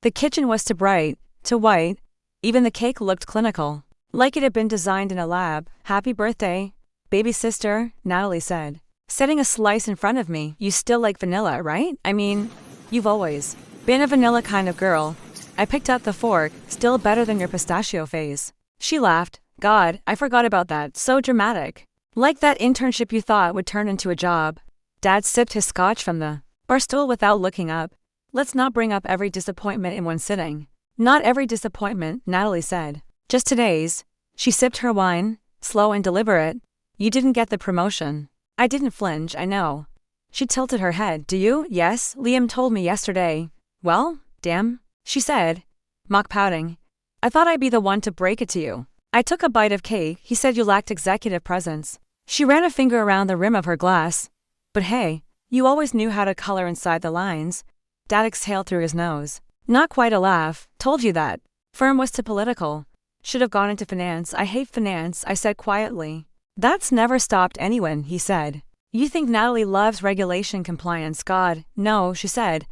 The kitchen was too bright, too white. Even the cake looked clinical, like it had been designed in a lab. "Happy birthday, baby sister," Natalie said, setting a slice in front of me. "You still like vanilla, right? I mean, you've always been a vanilla kind of girl." I picked up the fork. "Still better than your pistachio phase." She laughed. "God, I forgot about that. So dramatic. Like that internship you thought would turn into a job." Dad sipped his scotch from the bar stool without looking up. "Let's not bring up every disappointment in one sitting." "Not every disappointment," Natalie said. "Just today's." She sipped her wine, slow and deliberate. "You didn't get the promotion." I didn't flinch. "I know." She tilted her head. "Do you?" "Yes, Liam told me yesterday." "Well, damn," she said, mock pouting. "I thought I'd be the one to break it to you." I took a bite of cake. "He said you lacked executive presence." She ran a finger around the rim of her glass. "But hey, you always knew how to color inside the lines." Dad exhaled through his nose. Not quite a laugh. "Told you that." Firm was too political. "Should have gone into finance." "I hate finance," I said quietly. "That's never stopped anyone," he said. "You think Natalie loves regulation compliance?" "God, no," she said.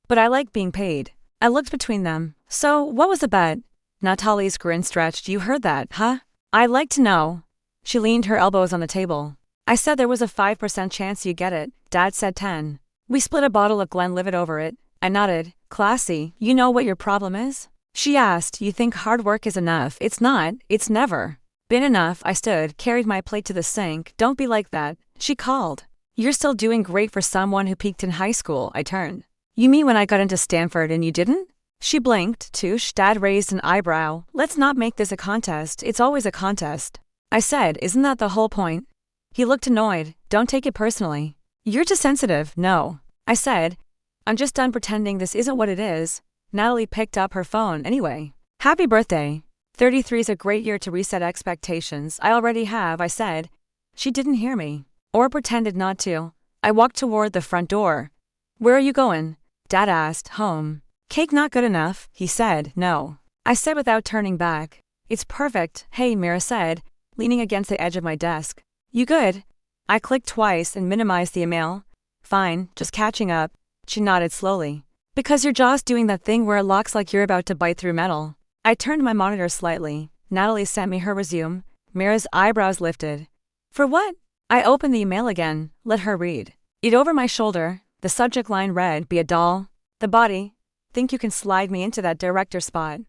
"But I like being paid." I looked between them. "So, what was the bet?" Natalie's grin stretched. "You heard that, huh?" "I'd like to know." She leaned her elbows on the table. "I said there was a 5% chance you get it." Dad said 10. We split a bottle of Glenlivet over it. I nodded. "Classy. You know what your problem is?" She asked. "You think hard work is enough." "It's not. It's never been enough." I stood, carried my plate to the sink. "Don't be like that," she called. "You're still doing great for someone who peaked in high school." I turned. "You mean when I got into Stanford and you didn't?" She blinked. "Touche." Dad raised an eyebrow. "Let's not make this a contest. It's always a contest." I said, "Isn't that the whole point?" He looked annoyed. "Don't take it personally." "You're too sensitive." "No," I said. "I'm just done pretending this isn't what it is." Natalie picked up her phone anyway. "Happy birthday. 33's a great year to reset expectations." "I already have," I said. She didn't hear me. Or pretended not to. I walked toward the front door. "Where are you going?" Dad asked. "Home." "Cake not good enough?" He said. "No." I said without turning back. "It's perfect." "Hey," Mira said, leaning against the edge of my desk. "You good?" I clicked twice and minimized the email. "Fine, just catching up." She nodded slowly. "Because your jaw's doing that thing where it locks like you're about to bite through metal." I turned my monitor slightly. Natalie sent me her resume. Mira's eyebrows lifted. "For what?" I opened the email again, let her read it over my shoulder. The subject line read, "Be a doll." The body, "Think you can slide me into that director spot?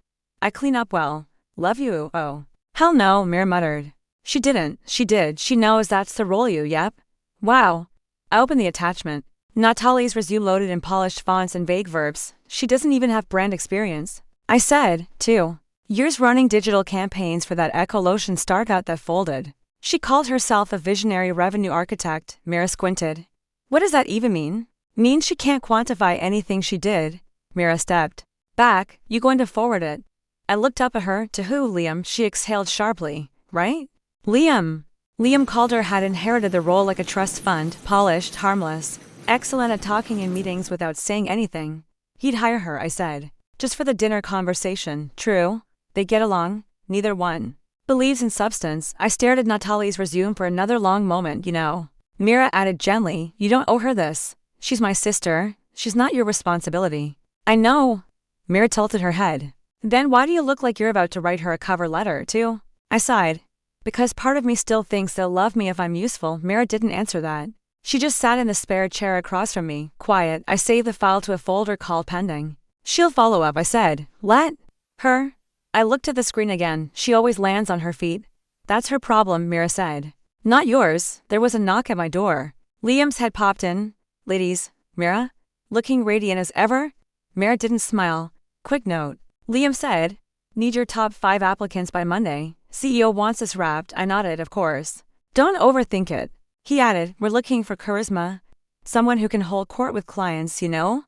I clean up well. Love you." "Oh. Hell no," Mira muttered. "She didn't." "She did. She knows that's the role you." "Yep." "Wow." I opened the attachment. Natalie's resume loaded in polished fonts and vague verbs. "She doesn't even have brand experience." I said, 2 years running digital campaigns for that Ecolotion startup that folded. She called herself a visionary revenue architect. Mira squinted. "What does that even mean?" "Means she can't quantify anything she did." Mira stepped back. "You going to forward it?" I looked up at her. "To who?" "Liam." She exhaled sharply. "Right?" "Liam." Liam Calder had inherited the role like a trust fund, polished, harmless, excellent at talking in meetings without saying anything. He'd hire her, I said, just for the dinner conversation. "True. They get along." "Neither one believes in substance." I stared at Natalie's resume for another long moment. "You know," Mira added gently, "you don't owe her this. She's my sister. She's not your responsibility." "I know." Mira tilted her head. "Then why do you look like you're about to write her a cover letter, too?" I sighed. "Because part of me still thinks they'll love me if I'm useful." Mira didn't answer that. She just sat in the spare chair across from me, quiet. I saved the file to a folder called Pending. "She'll follow up," I said. "Let her." I looked at the screen again. "She always lands on her feet." "That's her problem," Mira said. "Not yours." There was a knock at my door. Liam's head popped in. "Ladies." "Mira?" Looking radiant as ever. Mira didn't smile. "Quick note." Liam said. "Need your top 5 applicants by Monday. CEO wants us wrapped." I nodded, "Of course. Don't overthink it." He added, "We're looking for charisma. Someone who can hold court with clients, you know?"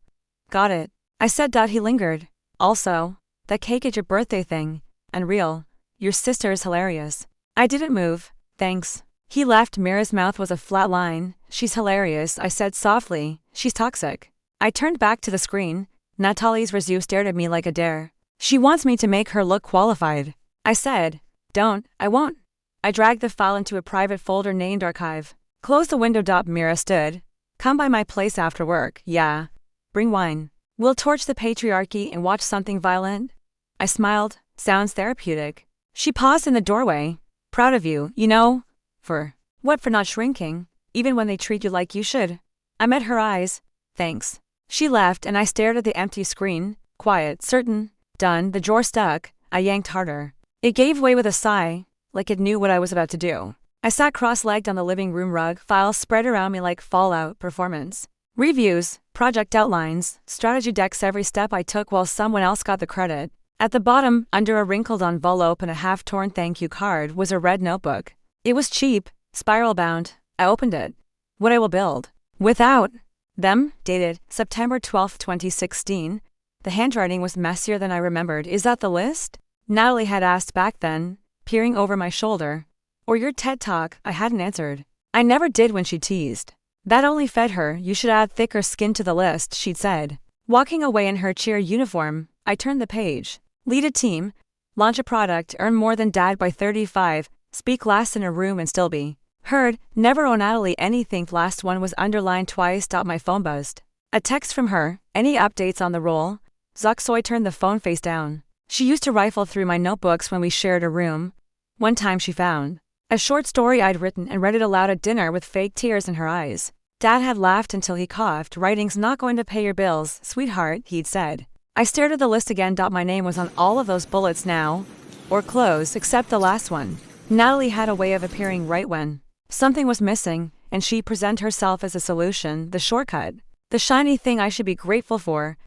"Got it." I said. He lingered. "Also, that cake at your birthday thing. Unreal. Your sister is hilarious." I didn't move. "Thanks." He left. Mira's mouth was a flat line. "She's hilarious," I said softly. "She's toxic." I turned back to the screen. Natalie's resume stared at me like a dare. "She wants me to make her look qualified." I said. "Don't." "I won't." I dragged the file into a private folder named Archive. "Close the window." Mira stood. "Come by my place after work." "Yeah." "Bring wine." We'll torch the patriarchy and watch something violent? I smiled. Sounds therapeutic. She paused in the doorway. Proud of you, you know? For what? For not shrinking, even when they treat you like you should. I met her eyes. Thanks. She left and I stared at the empty screen. Quiet, certain. Done. The drawer stuck. I yanked harder. It gave way with a sigh, like it knew what I was about to do. I sat cross-legged on the living room rug, files spread around me like Fallout performance. Reviews, project outlines, strategy decks, every step I took while someone else got the credit. At the bottom, under a wrinkled envelope and a half-torn thank you card, was a red notebook. It was cheap, spiral-bound. I opened it. What I will build. Without them, dated September 12, 2016. The handwriting was messier than I remembered. Is that the list? Natalie had asked back then, peering over my shoulder. Or your TED Talk? I hadn't answered. I never did when she teased. That only fed her. You should add thicker skin to the list, she'd said. Walking away in her cheer uniform, I turned the page. Lead a team, launch a product, earn more than dad by 35, speak last in a room and still be heard. Never owe Natalie anything. Last one was underlined twice. My phone buzzed. A text from her. Any updates on the role? Zuck. So I turned the phone face down. She used to rifle through my notebooks when we shared a room. One time she found a short story I'd written and read it aloud at dinner with fake tears in her eyes. Dad had laughed until he coughed. Writing's not going to pay your bills, sweetheart, he'd said. I stared at the list again. My name was on all of those bullets now. Or close, except the last one. Natalie had a way of appearing right when something was missing, and she'd present herself as a solution, the shortcut, the shiny thing I should be grateful for.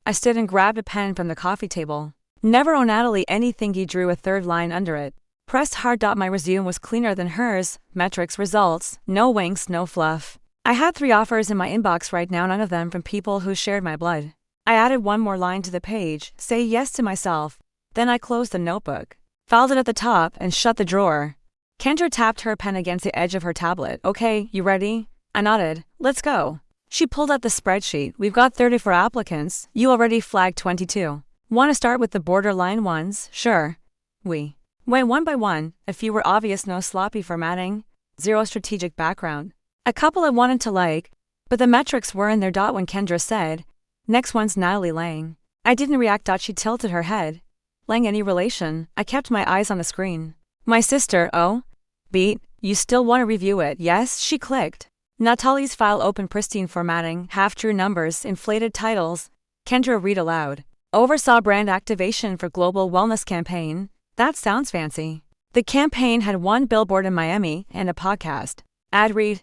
I stood and grabbed a pen from the coffee table. Never owe Natalie anything. He drew a third line under it. Pressed hard. My resume was cleaner than hers. Metrics, results, no winks, no fluff. I had 3 offers in my inbox right now, none of them from people who shared my blood. I added one more line to the page, say yes to myself. Then I closed the notebook, filed it at the top, and shut the drawer. Kendra tapped her pen against the edge of her tablet. Okay, you ready? I nodded. Let's go. She pulled out the spreadsheet. We've got 34 applicants. You already flagged 22. Want to start with the borderline ones? Sure. We went one by one. A few were obvious, no sloppy formatting, zero strategic background. A couple I wanted to like, but the metrics were in their. When Kendra said, next one's Natalie Lang. I didn't react. She tilted her head. Lang, any relation? I kept my eyes on the screen. My sister. Oh? Beat, you still want to review it? Yes, she clicked. Natalie's file open, pristine formatting, half-true numbers, inflated titles. Kendra read aloud. Oversaw brand activation for global wellness campaign. That sounds fancy. The campaign had 1 billboard in Miami and a podcast. Ad read,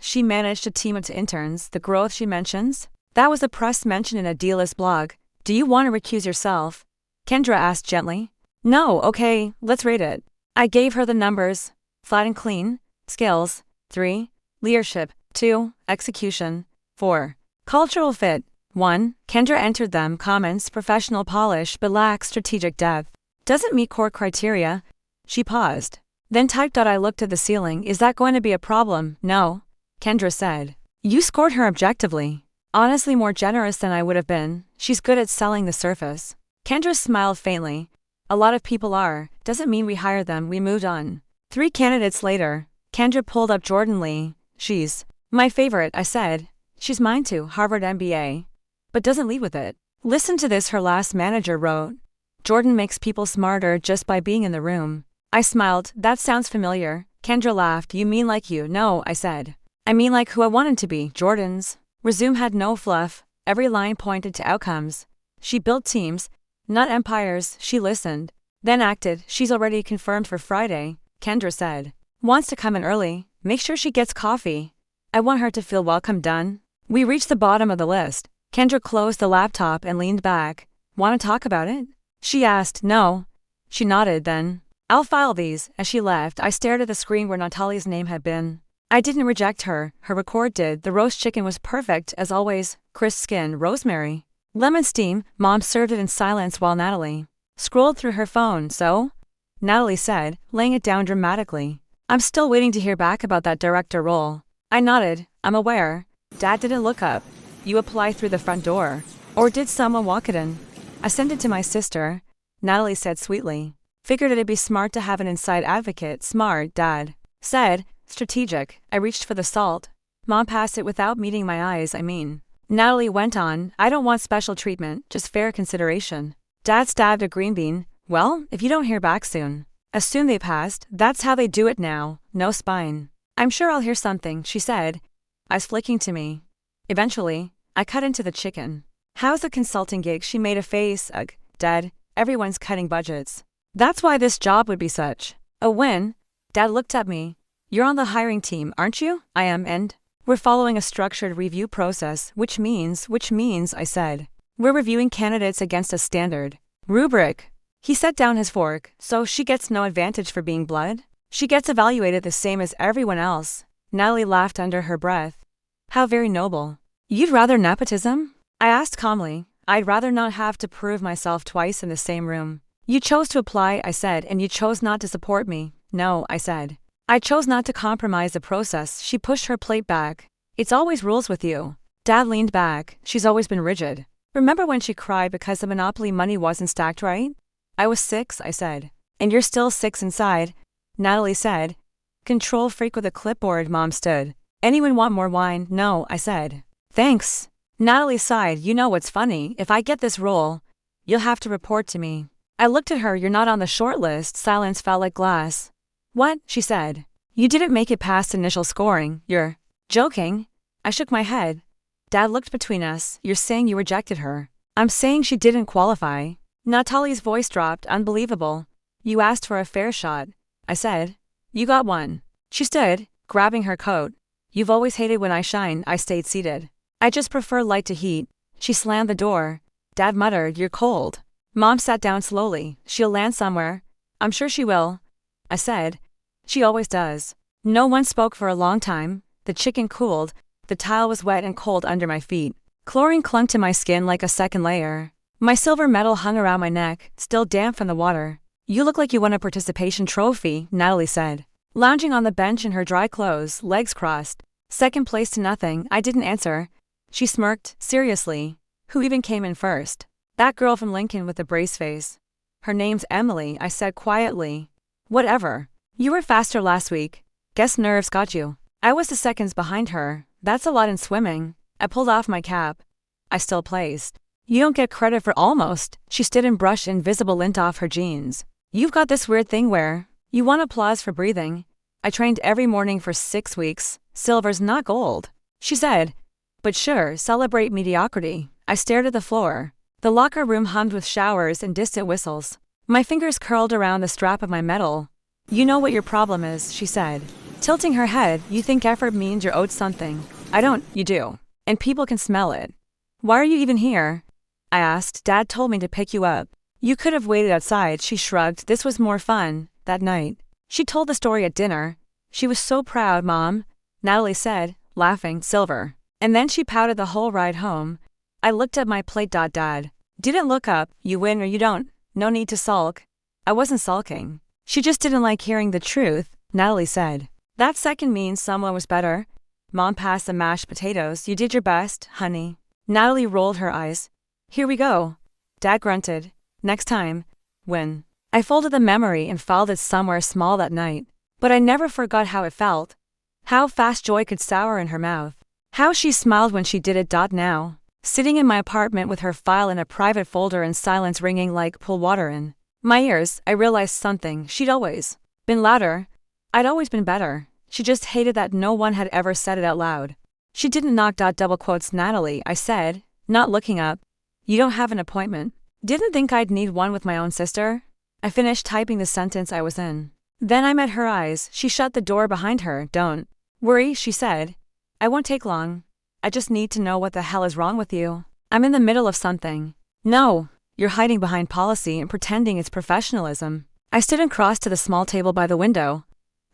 she managed a team of interns. The growth she mentions? That was a press mention in a D-list blog. Do you want to recuse yourself? Kendra asked gently. No, okay, let's rate it. I gave her the numbers. Flat and clean. Skills, 3. Leadership, 2. Execution, 4. Cultural fit, 1. Kendra entered them. Comments, professional polish but lacks strategic depth. Doesn't meet core criteria. She paused. Then typed. I looked at the ceiling. Is that going to be a problem? No. Kendra said. You scored her objectively. Honestly, more generous than I would have been. She's good at selling the surface. Kendra smiled faintly. A lot of people are. Doesn't mean we hired them. We moved on. 3 candidates later. Kendra pulled up Jordan Lee. She's my favorite, I said. She's mine too, Harvard MBA. But doesn't lead with it. Listen to this, her last manager wrote. Jordan makes people smarter just by being in the room. I smiled. That sounds familiar. Kendra laughed. You mean like you? No, I said. I mean like who I wanted to be. Jordan's resume had no fluff. Every line pointed to outcomes. She built teams, not empires. She listened, then acted. She's already confirmed for Friday, Kendra said. Wants to come in early. Make sure she gets coffee. I want her to feel welcome. Done. We reached the bottom of the list. Kendra closed the laptop and leaned back. Want to talk about it? She asked. No. She nodded. Then I'll file these. As she left, I stared at the screen where Natalie's name had been. I didn't reject her. Her record did. The roast chicken was perfect, as always. Crisp skin, rosemary, lemon steam. Mom served it in silence while Natalie scrolled through her phone. So? Natalie said, laying it down dramatically. I'm still waiting to hear back about that director role. I nodded. I'm aware. Dad didn't look up. You apply through the front door. Or did someone walk it in? I sent it to my sister, Natalie said sweetly. Figured it'd be smart to have an inside advocate. Smart, Dad said. Strategic. I reached for the salt. Mom passed it without meeting my eyes. Natalie went on, I don't want special treatment, just fair consideration. Dad stabbed a green bean. Well, if you don't hear back soon. Assume they passed, that's how they do it now, no spine. I'm sure I'll hear something, she said, eyes flicking to me. Eventually, I cut into the chicken. How's the consulting gig? She made a face. Ugh, Dad, everyone's cutting budgets. That's why this job would be such a win. Dad looked at me. You're on the hiring team, aren't you? I am, and we're following a structured review process, which means, I said. We're reviewing candidates against a standard rubric. He set down his fork. So she gets no advantage for being blood? She gets evaluated the same as everyone else. Natalie laughed under her breath. How very noble. You'd rather nepotism? I asked calmly. I'd rather not have to prove myself twice in the same room. You chose to apply, I said, and you chose not to support me. No, I said. I chose not to compromise the process. She pushed her plate back. It's always rules with you. Dad leaned back. She's always been rigid. Remember when she cried because the Monopoly money wasn't stacked right? I was 6, I said. And you're still 6 inside, Natalie said. Control freak with a clipboard, Mom stood. Anyone want more wine? No, I said. Thanks. Natalie sighed. You know what's funny? If I get this role, you'll have to report to me. I looked at her. You're not on the short list. Silence fell like glass. What? She said. You didn't make it past initial scoring. You're joking? I shook my head. Dad looked between us. You're saying you rejected her. I'm saying she didn't qualify. Natalie's voice dropped. Unbelievable. You asked for a fair shot. I said. You got one. She stood, grabbing her coat. You've always hated when I shine. I stayed seated. I just prefer light to heat. She slammed the door. Dad muttered, You're cold. Mom sat down slowly. She'll land somewhere. I'm sure she will. I said. She always does. No one spoke for a long time. The chicken cooled. The tile was wet and cold under my feet. Chlorine clung to my skin like a second layer. My silver medal hung around my neck, still damp from the water. You look like you won a participation trophy, Natalie said. Lounging on the bench in her dry clothes, legs crossed. Second place to nothing. I didn't answer. She smirked. Seriously. Who even came in first? That girl from Lincoln with the brace face. Her name's Emily, I said quietly. Whatever. You were faster last week. Guess nerves got you. I was the seconds behind her. That's a lot in swimming. I pulled off my cap. I still placed. You don't get credit for almost. She stood and brushed invisible lint off her jeans. You've got this weird thing where you want applause for breathing. I trained every morning for 6 weeks. Silver's not gold. She said. But sure, celebrate mediocrity. I stared at the floor. The locker room hummed with showers and distant whistles. My fingers curled around the strap of my medal. You know what your problem is, she said. Tilting her head, you think effort means you're owed something. I don't, you do. And people can smell it. Why are you even here? I asked. Dad told me to pick you up. You could have waited outside, she shrugged. This was more fun, that night. She told the story at dinner. She was so proud, Mom, Natalie said, laughing. Silver. And then she pouted the whole ride home. I looked at my plate. Dad. Didn't look up. You win or you don't. No need to sulk. I wasn't sulking. She just didn't like hearing the truth, Natalie said. That second means someone was better. Mom passed the mashed potatoes. You did your best, honey. Natalie rolled her eyes. Here we go. Dad grunted. Next time. When. I folded the memory and filed it somewhere small that night. But I never forgot how it felt. How fast joy could sour in her mouth. How she smiled when she did it. Now. Sitting in my apartment with her file in a private folder and silence ringing like pool water in my ears, I realized something. She'd always been louder. I'd always been better. She just hated that no one had ever said it out loud. She didn't knock. Double quotes. Natalie, I said, not looking up. You don't have an appointment. Didn't think I'd need one with my own sister. I finished typing the sentence I was in. Then I met her eyes. She shut the door behind her. Don't worry, she said. I won't take long. I just need to know what the hell is wrong with you. I'm in the middle of something. No, you're hiding behind policy and pretending it's professionalism. I stood and crossed to the small table by the window.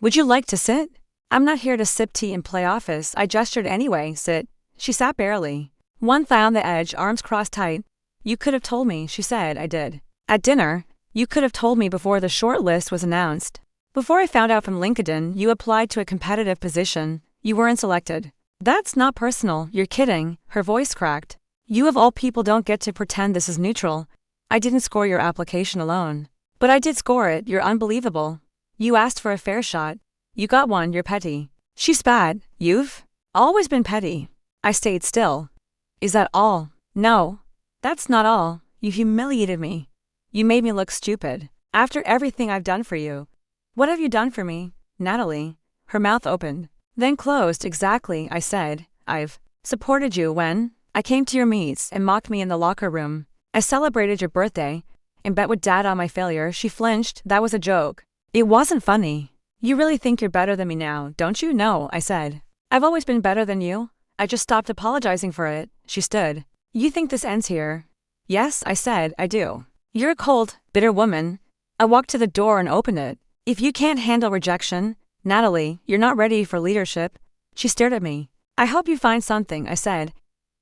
Would you like to sit? I'm not here to sip tea and play office. I gestured anyway. Sit. She sat barely. One thigh on the edge, arms crossed tight. You could have told me, she said. I did. At dinner, you could have told me before the short list was announced. Before I found out from LinkedIn you applied to a competitive position, you weren't selected. That's not personal, you're kidding, her voice cracked. You of all people don't get to pretend this is neutral. I didn't score your application alone. But I did score it. You're unbelievable. You asked for a fair shot. You got one. You're petty. She spat. You've always been petty. I stayed still. Is that all? No. That's not all. You humiliated me. You made me look stupid. After everything I've done for you. What have you done for me, Natalie? Her mouth opened, then closed. Exactly, I said. I've supported you when I came to your meets and mocked me in the locker room. I celebrated your birthday and bet with Dad on my failure. She flinched. That was a joke. It wasn't funny. You really think you're better than me now, don't you? No, I said. I've always been better than you. I just stopped apologizing for it. She stood. You think this ends here? Yes, I said, I do. You're a cold, bitter woman. I walked to the door and opened it. If you can't handle rejection, Natalie, you're not ready for leadership. She stared at me. I hope you find something, I said.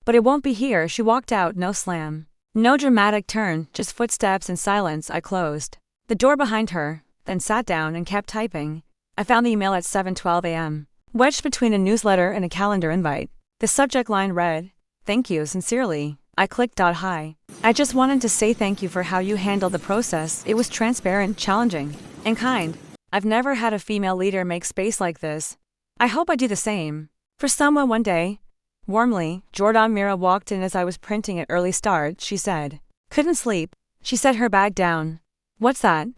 But it won't be here. She walked out. No slam. No dramatic turn, just footsteps and silence. I closed the door behind her, then sat down and kept typing. I found the email at 7:12 a.m., wedged between a newsletter and a calendar invite. The subject line read, "Thank you, sincerely." I clicked. Hi. I just wanted to say thank you for how you handled the process. It was transparent, challenging, and kind. I've never had a female leader make space like this. I hope I do the same for someone one day. Warmly, Jordan Mira walked in as I was printing at early start. She said, "Couldn't sleep." She set her bag down. "What's that?"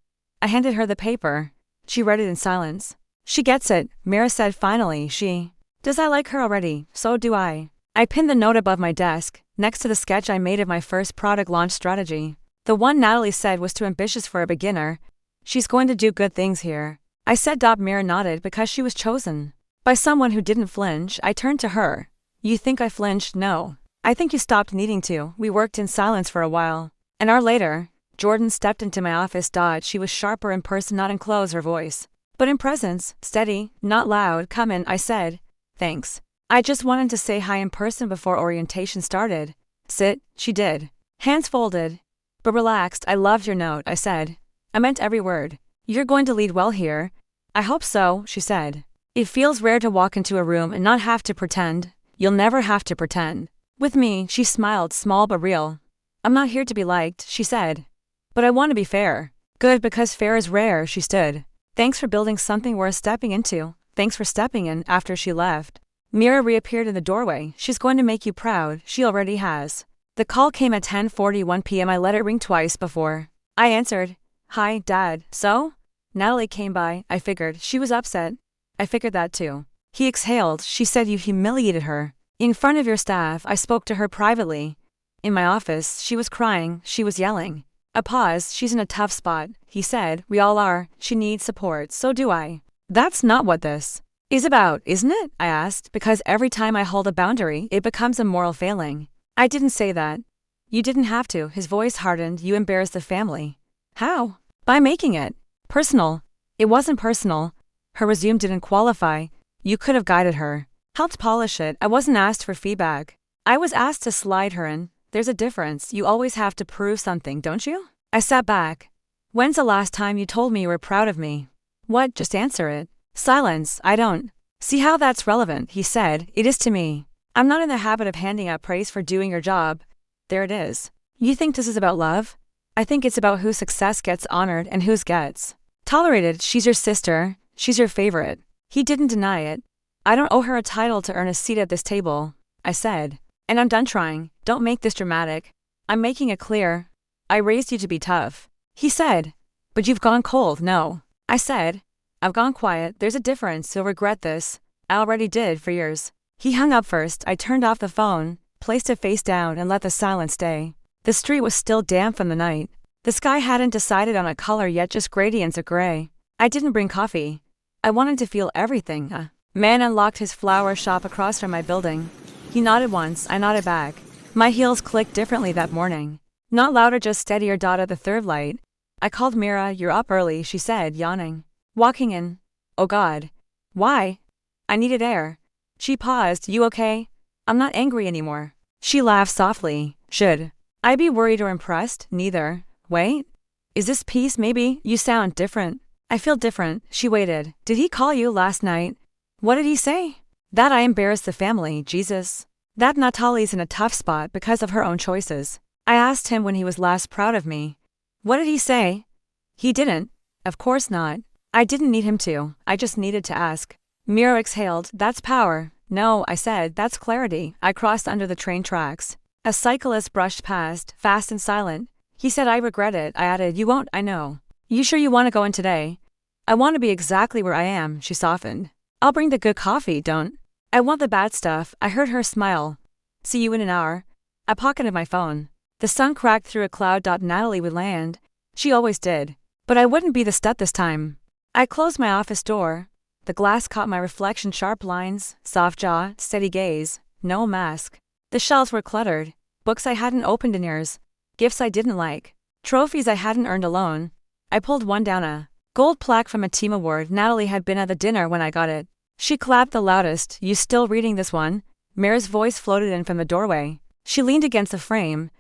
I handed her the paper. She read it in silence. "She gets it," Mira said finally. "She does. I like her already, so do I." I pinned the note above my desk, next to the sketch I made of my first product launch strategy. The one Natalie said was too ambitious for a beginner. She's going to do good things here, I said. Mira nodded because she was chosen by someone who didn't flinch. I turned to her. You think I flinched? No. I think you stopped needing to. We worked in silence for a while. An hour later, Jordan stepped into my office. She was sharper in person, not in clothes or voice, but in presence, steady, not loud. "Come in," I said. "Thanks. I just wanted to say hi in person before orientation started." "Sit." She did. Hands folded, but relaxed. "I loved your note," I said. I meant every word. "You're going to lead well here." "I hope so," she said. "It feels rare to walk into a room and not have to pretend." "You'll never have to pretend with me." She smiled, small but real. "I'm not here to be liked," she said. "But I want to be fair." "Good, because fair is rare." She stood. "Thanks for building something worth stepping into." "Thanks for stepping in." After she left, Mira reappeared in the doorway. "She's going to make you proud. She already has." The call came at 10:41 p.m. I let it ring twice before I answered. "Hi, Dad." "So?" Natalie came by. I figured she was upset. I figured that too. He exhaled. "She said you humiliated her in front of your staff." I spoke to her privately. In my office, she was crying. She was yelling. A pause. "She's in a tough spot," he said. "We all are. She needs support. So do I." "That's not what this is about, isn't it?" I asked, because every time I hold a boundary, it becomes a moral failing. "I didn't say that. You didn't have to." His voice hardened. "You embarrassed the family." "How?" "By making it personal." "It wasn't personal." Her resume didn't qualify. "You could have guided her, helped polish it." I wasn't asked for feedback. I was asked to slide her in. There's a difference. You always have to prove something, don't you? I sat back. "When's the last time you told me you were proud of me?" "What? Just answer it." Silence. "I don't see how that's relevant," he said. "It is to me. I'm not in the habit of handing out praise for doing your job." There it is. You think this is about love? I think it's about whose success gets honored and whose gets tolerated. She's your sister. She's your favorite. He didn't deny it. "I don't owe her a title to earn a seat at this table," I said. "And I'm done trying. Don't make this dramatic. I'm making it clear. I raised you to be tough." He said. "But you've gone cold." "No." I said. "I've gone quiet. There's a difference. You'll regret this." "I already did for years." He hung up first. I turned off the phone, placed it face down, and let the silence stay. The street was still damp from the night. The sky hadn't decided on a color yet, just gradients of gray. I didn't bring coffee. I wanted to feel everything. A man unlocked his flower shop across from my building. He nodded once. I nodded back. My heels clicked differently that morning. Not louder, just steadier. At the third light, I called Mira. "You're up early," she said, yawning. Walking in. "Oh God. Why?" "I needed air." She paused. "You okay?" "I'm not angry anymore." She laughed softly. "Should I be worried or impressed?" "Neither." "Wait. Is this peace? Maybe. You sound different." "I feel different." She waited. "Did he call you last night?" "What did he say?" "That I embarrassed the family." "Jesus. That Natalie's in a tough spot because of her own choices." I asked him when he was last proud of me. "What did he say?" "He didn't." "Of course not. I didn't need him to. I just needed to ask." Mira exhaled. "That's power." "No," I said, "that's clarity." I crossed under the train tracks. A cyclist brushed past, fast and silent. He said, I regret it. I added, you won't, I know. You sure you want to go in today? I want to be exactly where I am, she softened. I'll bring the good coffee, don't. I want the bad stuff. I heard her smile. See you in an hour. I pocketed my phone. The sun cracked through a cloud. Natalie would land. She always did. But I wouldn't be the stud this time. I closed my office door. The glass caught my reflection, sharp lines, soft jaw, steady gaze, no mask. The shelves were cluttered. Books I hadn't opened in years. Gifts I didn't like. Trophies I hadn't earned alone. I pulled one down, a gold plaque from a team award. Natalie had been at the dinner when I got it. She clapped the loudest. You still reading this one? Mira's voice floated in from the doorway. She leaned against the frame,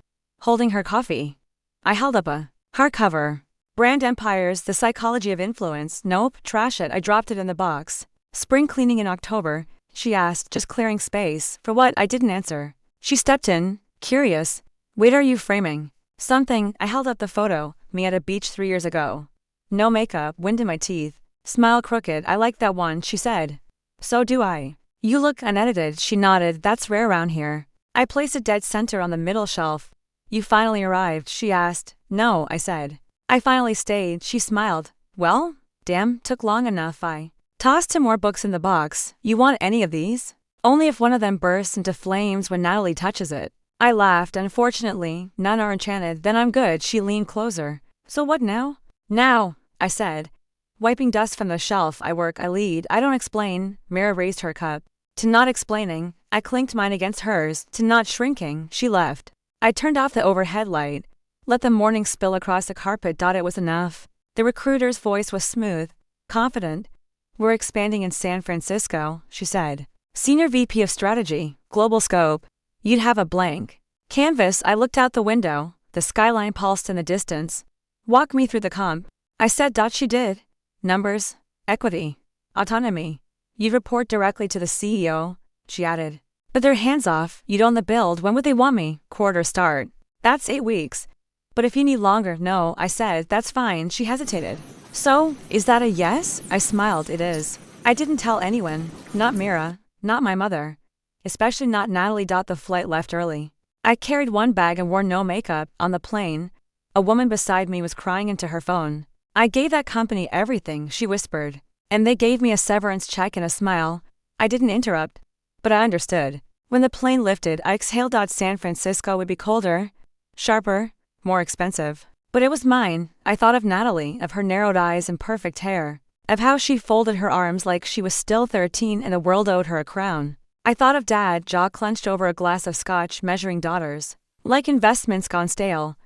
holding her coffee. I held up a hardcover. Brand Empires, The Psychology of Influence. Nope, trash it. I dropped it in the box. Spring cleaning in October, she asked, just clearing space. For what? I didn't answer. She stepped in, curious. What are you framing? Something. I held up the photo, me at a beach 3 years ago. No makeup, wind in my teeth, smile crooked. I like that one, she said. So do I. You look unedited, she nodded. That's rare around here. I placed it dead center on the middle shelf. You finally arrived, she asked. No, I said. I finally stayed, she smiled. Well, damn, took long enough. I tossed 2 more books in the box. You want any of these? Only if one of them bursts into flames when Natalie touches it. I laughed. Unfortunately, none are enchanted. Then I'm good. She leaned closer. So what now? Now, I said. Wiping dust from the shelf. I work, I lead, I don't explain. Mira raised her cup. To not explaining, I clinked mine against hers. To not shrinking, she left. I turned off the overhead light. Let the morning spill across the carpet. It was enough. The recruiter's voice was smooth, confident. We're expanding in San Francisco, she said. Senior VP of Strategy, Global Scope. You'd have a blank canvas. I looked out the window. The skyline pulsed in the distance. Walk me through the comp. I said. She did. Numbers, equity, autonomy. You'd report directly to the CEO, she added. But they're hands off. You'd own the build. When would they want me? Quarter start. That's 8 weeks. But if you need longer, no, I said. That's fine. She hesitated. So, is that a yes? I smiled. It is. I didn't tell anyone. Not Mira. Not my mother. Especially not Natalie. The flight left early. I carried one bag and wore no makeup. On the plane, a woman beside me was crying into her phone. I gave that company everything, she whispered. And they gave me a severance check and a smile. I didn't interrupt. But I understood. When the plane lifted, I exhaled. San Francisco would be colder, sharper, more expensive. But it was mine. I thought of Natalie, of her narrowed eyes and perfect hair, of how she folded her arms like she was still 13 and the world owed her a crown. I thought of Dad, jaw clenched over a glass of scotch, measuring daughters, like investments gone stale.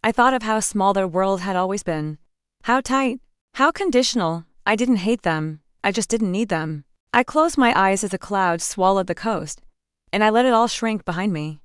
I thought of how small their world had always been. How tight, how conditional. I didn't hate them, I just didn't need them. I closed my eyes as a cloud swallowed the coast, and I let it all shrink behind me.